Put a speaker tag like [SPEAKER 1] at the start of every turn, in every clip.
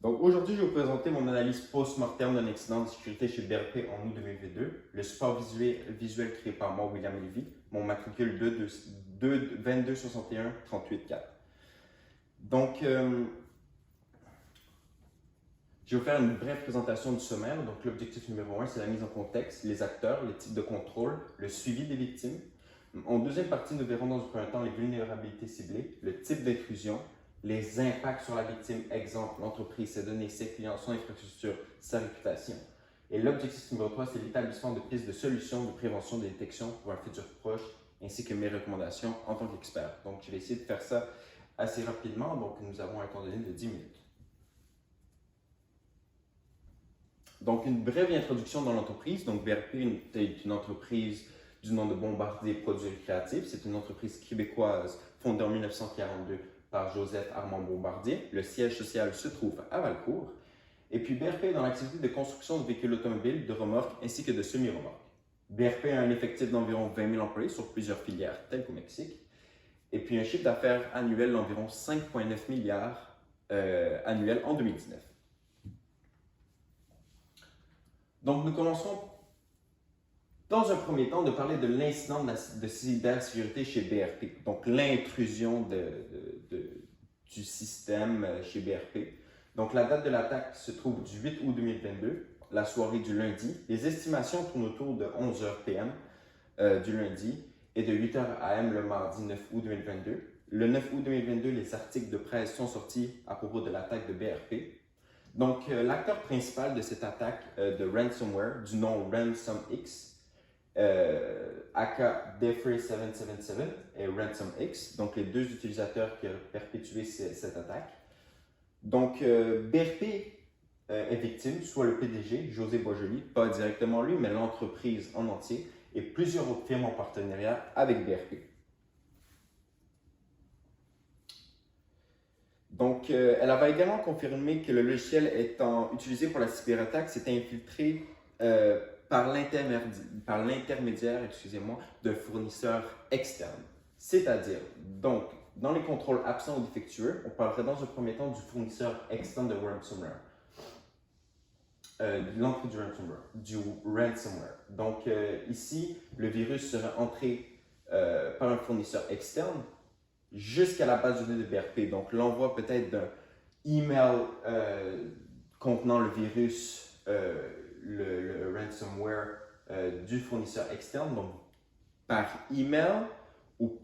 [SPEAKER 1] Donc aujourd'hui, je vais vous présenter mon analyse post-mortem d'un accident de sécurité chez BRP en août 2022. Le support visuel créé par moi, William Lévy, mon matricule 2261 384. Donc, je vais vous faire une brève présentation du sommaire. Donc, l'objectif numéro 1, c'est la mise en contexte, les acteurs, les types de contrôle, le suivi des victimes. En deuxième partie, nous verrons dans un premier temps les vulnérabilités ciblées, le type d'intrusion, les impacts sur la victime, exemple, l'entreprise, ses données, ses clients, son infrastructure, sa réputation. Et l'objectif numéro 3, c'est l'établissement de pistes de solutions, de prévention, de détection pour un futur proche, ainsi que mes recommandations en tant qu'expert. Donc, je vais essayer de faire ça assez rapidement. Donc, nous avons un temps donné de 10 minutes. Donc, une brève introduction dans l'entreprise. Donc, BRP est une entreprise du nom de Bombardier Produits Récréatifs. C'est une entreprise québécoise fondée en 1942 par Joseph Armand Bombardier. Le siège social se trouve à Valcourt. Et puis, BRP est dans l'activité de construction de véhicules automobiles, de remorques ainsi que de semi-remorques. BRP a un effectif d'environ 20 000 employés sur plusieurs filières, telles qu'au Mexique. Et puis, un chiffre d'affaires annuel d'environ 5,9 milliards annuel en 2019. Donc, nous commençons dans un premier temps de parler de l'incident de cybersécurité chez BRP. Donc, l'intrusion du système chez BRP. Donc, la date de l'attaque se trouve du 8 août 2022, la soirée du lundi. Les estimations tournent autour de 11h PM du lundi et de 8h AM le mardi 9 août 2022. Le 9 août 2022, les articles de presse sont sortis à propos de l'attaque de BRP. Donc, l'acteur principal de cette attaque de ransomware, du nom RansomX, aka Defray777 et RansomX, donc les deux utilisateurs qui ont perpétué cette attaque. Donc, BRP est victime, soit le PDG, José Boisjoli, pas directement lui, mais l'entreprise en entier, et plusieurs autres firmes en partenariat avec BRP. Donc, elle avait également confirmé que le logiciel étant utilisé pour la cyberattaque s'était infiltré par l'intermédiaire, d'un fournisseur externe. C'est-à-dire, donc, dans les contrôles absents ou défectueux, on parlerait dans un premier temps du fournisseur externe de ransomware, de l'entrée du ransomware. Donc, ici, le virus serait entré par un fournisseur externe jusqu'à la base de données de BRP. Donc, l'envoi peut-être d'un email contenant le virus, le ransomware du fournisseur externe, donc par email ou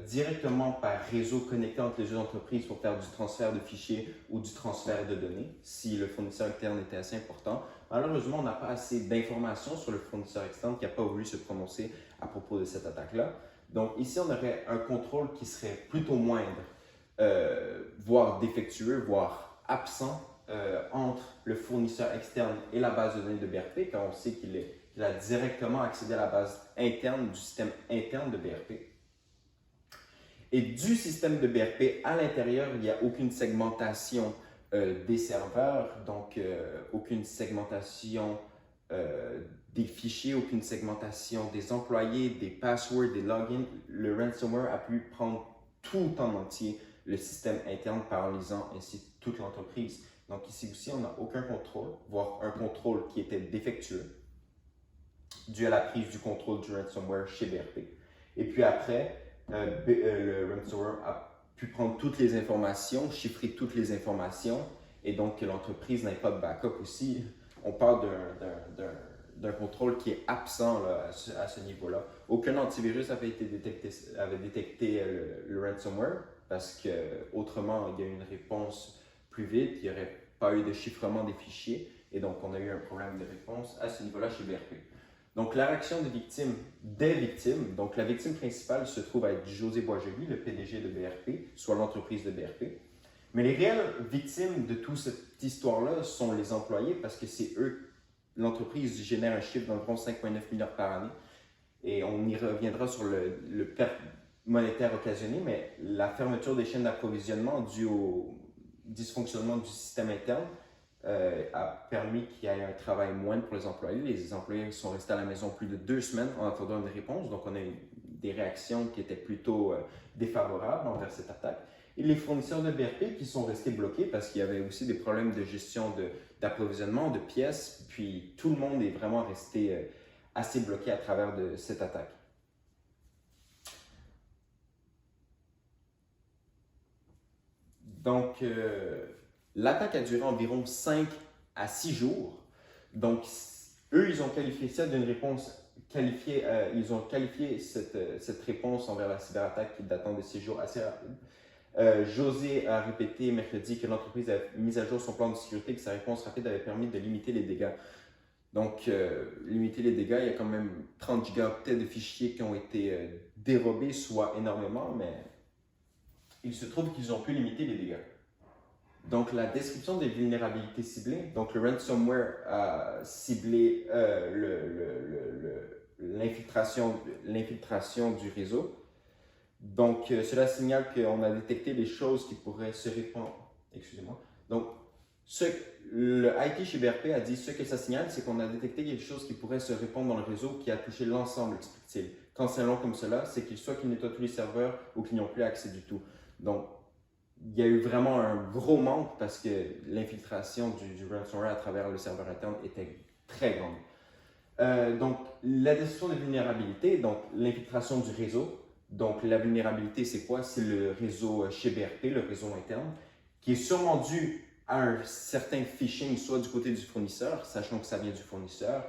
[SPEAKER 1] directement par réseau connecté entre les deux entreprises pour faire du transfert de fichiers ou du transfert de données, si le fournisseur externe était assez important. Malheureusement, on n'a pas assez d'informations sur le fournisseur externe qui n'a pas voulu se prononcer à propos de cette attaque-là. Donc ici, on aurait un contrôle qui serait plutôt moindre, voire défectueux, voire absent entre le fournisseur externe et la base de données de BRP, car on sait qu'il a directement accédé à la base interne du système interne de BRP. Et du système de BRP, à l'intérieur, il n'y a aucune segmentation des serveurs, donc aucune segmentation des fichiers, aucune segmentation des employés, des passwords, des logins. Le ransomware a pu prendre tout en entier le système interne, paralysant ainsi toute l'entreprise. Donc ici aussi, on n'a aucun contrôle, voire un contrôle qui était défectueux dû à la prise du contrôle du ransomware chez BRP. Et puis après, le ransomware a pu prendre toutes les informations, chiffrer toutes les informations, et donc que l'entreprise n'ait pas de backup aussi. On parle d'un contrôle qui est absent là, à ce niveau-là. Aucun antivirus avait détecté le ransomware parce qu'autrement, il y a eu une réponse plus vite, il n'y aurait pas eu de chiffrement des fichiers et donc on a eu un problème de réponse à ce niveau-là chez BRP. Donc la réaction des victimes, donc la victime principale se trouve à être José Boisjoli, le PDG de BRP, soit l'entreprise de BRP. Mais les réelles victimes de toute cette histoire-là sont les employés parce que c'est eux. L'entreprise génère un chiffre d'environ 5,9 milliards par année et on y reviendra sur le perte monétaire occasionné, mais la fermeture des chaînes d'approvisionnement due au dysfonctionnement du système interne a permis qu'il y ait un travail moindre pour les employés. Les employés sont restés à la maison plus de 2 semaines en attendant une réponse, donc on a eu des réactions qui étaient plutôt défavorables envers cette attaque. et les fournisseurs de BRP qui sont restés bloqués parce qu'il y avait aussi des problèmes de gestion d'approvisionnement, de pièces, puis tout le monde est vraiment resté assez bloqué à travers de cette attaque. Donc, l'attaque a duré environ 5 à 6 jours. Donc, eux, ils ont qualifié ça d'une réponse ils ont qualifié cette réponse envers la cyberattaque qui datant de 6 jours assez rapide. José a répété mercredi que l'entreprise a mis à jour son plan de sécurité et que sa réponse rapide avait permis de limiter les dégâts. Donc, limiter les dégâts, il y a quand même 30 gigaoctets de fichiers qui ont été dérobés, soit énormément, mais il se trouve qu'ils ont pu limiter les dégâts. Donc, la description des vulnérabilités ciblées. Donc, le ransomware a ciblé l'infiltration du réseau. Donc, cela signale qu'on a détecté les choses qui pourraient se répandre. Excusez-moi. Donc, le IT chez BRP a dit ce que ça signale, c'est qu'on a détecté quelque chose qui pourrait se répandre dans le réseau qui a touché l'ensemble, explique-t-il. Quand c'est long comme cela, c'est qu'ils nettoient tous les serveurs ou qu'ils n'ont plus accès du tout. Donc, il y a eu vraiment un gros manque parce que l'infiltration du ransomware à travers le serveur interne était très grande. Donc, la description de vulnérabilité, donc l'infiltration du réseau. Donc, la vulnérabilité, c'est quoi? C'est le réseau chez BRP, le réseau interne, qui est sûrement dû à un certain phishing, soit du côté du fournisseur, sachant que ça vient du fournisseur,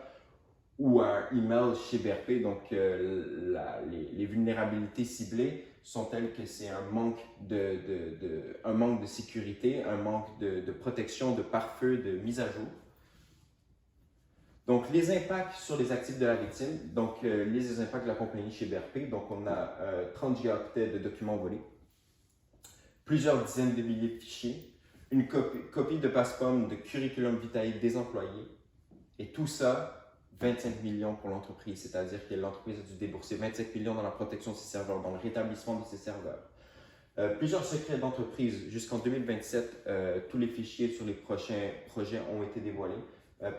[SPEAKER 1] ou à un email chez BRP. Donc, les vulnérabilités ciblées sont telles que c'est un manque de sécurité, un manque de protection, de pare-feu, de mise à jour. Donc, les impacts sur les actifs de la victime, donc les impacts de la compagnie chez BRP, donc on a 30 gigaoctets de documents volés, plusieurs dizaines de milliers de fichiers, une copie de passe-pomme de curriculum vitae des employés, et tout ça, 25 millions pour l'entreprise, c'est-à-dire que l'entreprise a dû débourser 25 millions dans la protection de ses serveurs, dans le rétablissement de ses serveurs. Plusieurs secrets d'entreprise. Jusqu'en 2027, tous les fichiers sur les prochains projets ont été dévoilés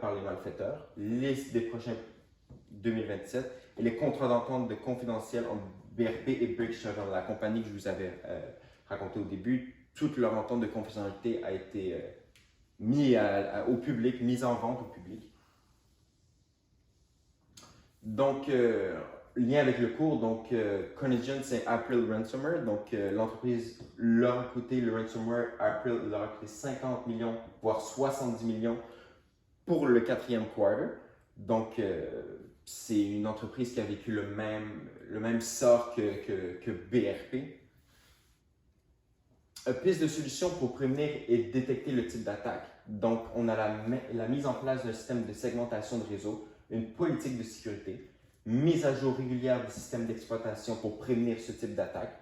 [SPEAKER 1] par les malfaiteurs. Liste des prochains 2027 et les contrats d'entente de confidentiels entre BRP et Berkshire, la compagnie que je vous avais raconté au début. Toute leur entente de confidentialité a été mise au public, mise en vente au public. Donc, lien avec le cours, donc Carnegien, c'est April Ransomware. Donc, l'entreprise leur a coûté, le ransomware April leur a coûté 50 millions, voire 70 millions pour le 4e quarter. Donc, c'est une entreprise qui a vécu le même sort que BRP. Piste de solution pour prévenir et détecter le type d'attaque. Donc, on a la mise en place d'un système de segmentation de réseau, une politique de sécurité, mise à jour régulière des systèmes d'exploitation pour prévenir ce type d'attaque,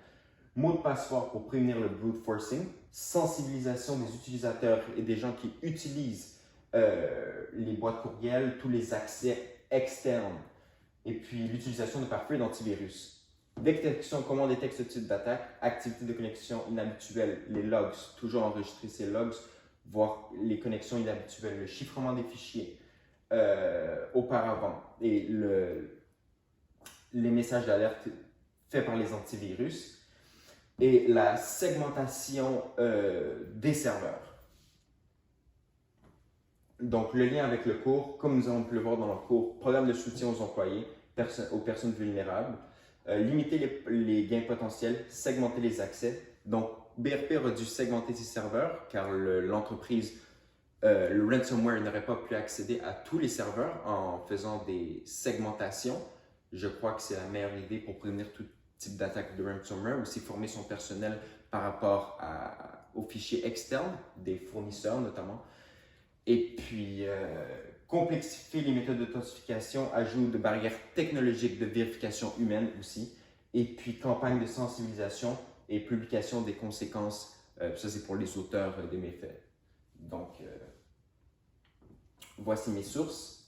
[SPEAKER 1] mot de passe fort pour prévenir le brute forcing, sensibilisation des utilisateurs et des gens qui utilisent les boîtes courriels, tous les accès externes, et puis l'utilisation de pare-feu d'antivirus. Détection, comment on détecte ce type d'attaque, activité de connexion inhabituelle, les logs, toujours enregistrer ces logs, voir les connexions inhabituelles, le chiffrement des fichiers auparavant et les messages d'alerte faits par les antivirus et la segmentation des serveurs. Donc, le lien avec le cours, comme nous avons pu le voir dans le cours, programme de soutien aux employés, aux personnes vulnérables, limiter les gains potentiels, segmenter les accès. Donc, BRP aurait dû segmenter ses serveurs car l'entreprise, le ransomware n'aurait pas pu accéder à tous les serveurs en faisant des segmentations. Je crois que c'est la meilleure idée pour prévenir tout type d'attaque de ransomware. Aussi former son personnel par rapport aux fichiers externes des fournisseurs notamment. Et puis, complexifier les méthodes d'authentification, ajout de barrières technologiques de vérification humaine aussi, et puis campagne de sensibilisation et publication des conséquences. Ça, c'est pour les auteurs des méfaits. Donc, voici mes sources.